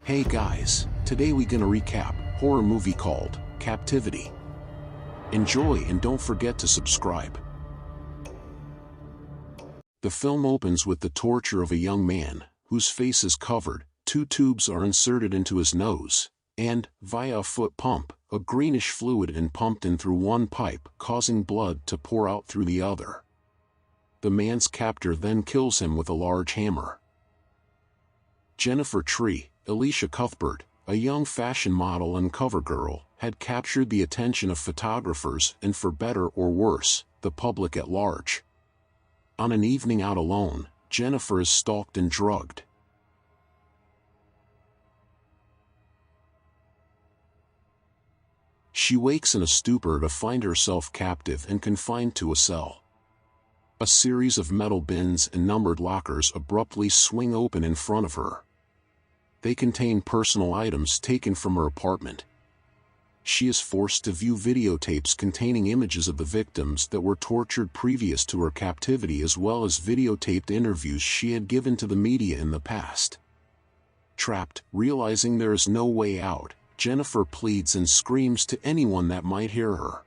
Hey guys, today we gonna recap horror movie called Captivity. Enjoy and don't forget to subscribe. The film opens with the torture of a young man, whose face is covered, two tubes are inserted into his nose, and, via a foot pump, a greenish fluid is pumped in through one pipe, causing blood to pour out through the other. The man's captor then kills him with a large hammer. Jennifer Tree, Alicia Cuthbert, a young fashion model and cover girl, had captured the attention of photographers and, for better or worse, the public at large. On an evening out alone, Jennifer is stalked and drugged. She wakes in a stupor to find herself captive and confined to a cell. A series of metal bins and numbered lockers abruptly swing open in front of her. They contain personal items taken from her apartment. She is forced to view videotapes containing images of the victims that were tortured previous to her captivity, as well as videotaped interviews she had given to the media in the past. Trapped, realizing there is no way out, Jennifer pleads and screams to anyone that might hear her.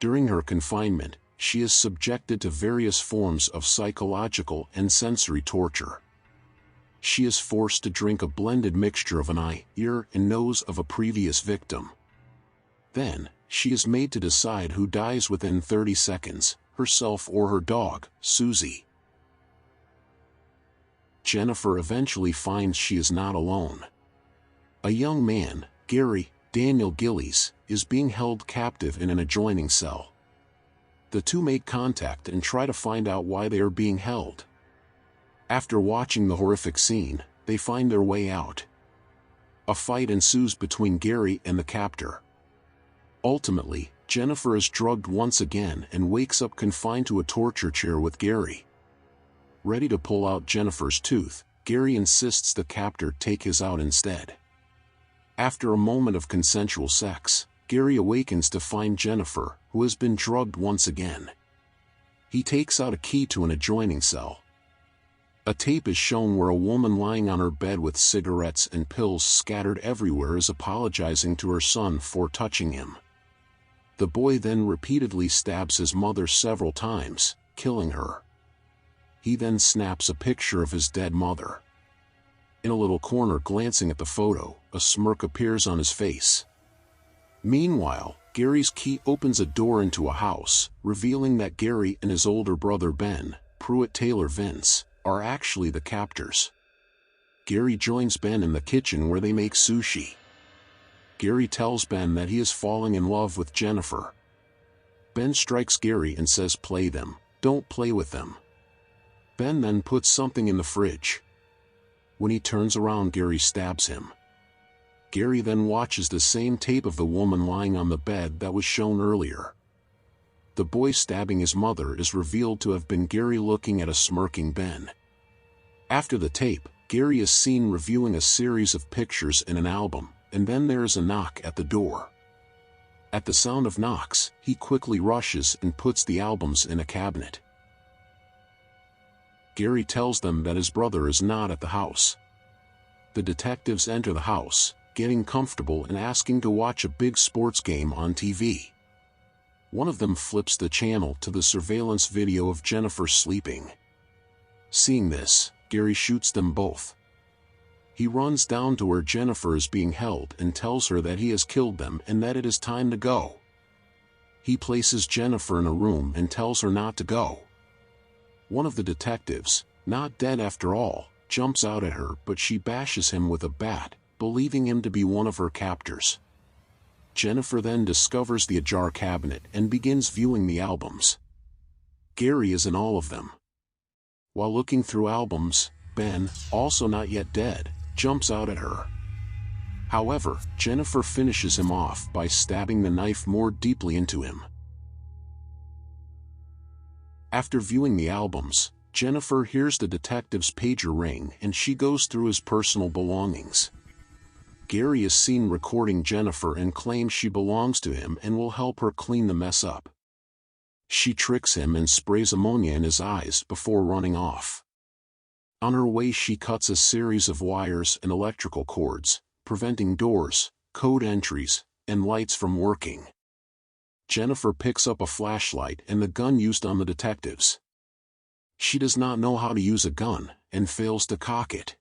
During her confinement, she is subjected to various forms of psychological and sensory torture. She is forced to drink a blended mixture of an eye, ear, and nose of a previous victim. Then, she is made to decide who dies within 30 seconds, herself or her dog, Susie. Jennifer eventually finds she is not alone. A young man, Gary Daniel Gillies, is being held captive in an adjoining cell. The two make contact and try to find out why they are being held. After watching the horrific scene, they find their way out. A fight ensues between Gary and the captor. Ultimately, Jennifer is drugged once again and wakes up confined to a torture chair with Gary. Ready to pull out Jennifer's tooth, Gary insists the captor take his out instead. After a moment of consensual sex, Gary awakens to find Jennifer, who has been drugged once again. He takes out a key to an adjoining cell. A tape is shown where a woman lying on her bed with cigarettes and pills scattered everywhere is apologizing to her son for touching him. The boy then repeatedly stabs his mother several times, killing her. He then snaps a picture of his dead mother. In a little corner, glancing at the photo, a smirk appears on his face. Meanwhile, Gary's key opens a door into a house, revealing that Gary and his older brother Ben, Pruitt Taylor Vince, are actually the captors. Gary joins Ben in the kitchen where they make sushi. Gary tells Ben that he is falling in love with Jennifer. Ben strikes Gary and says, "Play them, don't play with them." Ben then puts something in the fridge. When he turns around, Gary stabs him. Gary then watches the same tape of the woman lying on the bed that was shown earlier. The boy stabbing his mother is revealed to have been Gary looking at a smirking Ben. After the tape, Gary is seen reviewing a series of pictures in an album, and then there is a knock at the door. At the sound of knocks, he quickly rushes and puts the albums in a cabinet. Gary tells them that his brother is not at the house. The detectives enter the house, getting comfortable and asking to watch a big sports game on TV. One of them flips the channel to the surveillance video of Jennifer sleeping. Seeing this, Gary shoots them both. He runs down to where Jennifer is being held and tells her that he has killed them and that it is time to go. He places Jennifer in a room and tells her not to go. One of the detectives, not dead after all, jumps out at her, but she bashes him with a bat, believing him to be one of her captors. Jennifer then discovers the ajar cabinet and begins viewing the albums. Gary is in all of them. While looking through albums, Ben, also not yet dead, jumps out at her. However, Jennifer finishes him off by stabbing the knife more deeply into him. After viewing the albums, Jennifer hears the detective's pager ring and she goes through his personal belongings. Gary is seen recording Jennifer and claims she belongs to him and will help her clean the mess up. She tricks him and sprays ammonia in his eyes before running off. On her way she cuts a series of wires and electrical cords, preventing doors, code entries, and lights from working. Jennifer picks up a flashlight and the gun used on the detectives. She does not know how to use a gun, and fails to cock it.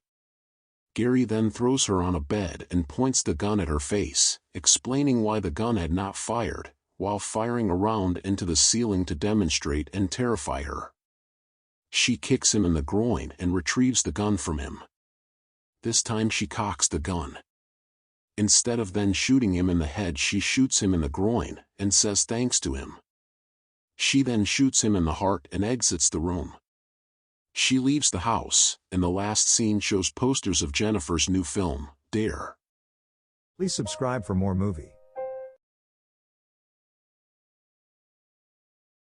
Gary then throws her on a bed and points the gun at her face, explaining why the gun had not fired, while firing a round into the ceiling to demonstrate and terrify her. She kicks him in the groin and retrieves the gun from him. This time she cocks the gun. Instead of then shooting him in the head, she shoots him in the groin, and says thanks to him. She then shoots him in the heart and exits the room. She leaves the house, and the last scene shows posters of Jennifer's new film, Dare. Please subscribe for more movie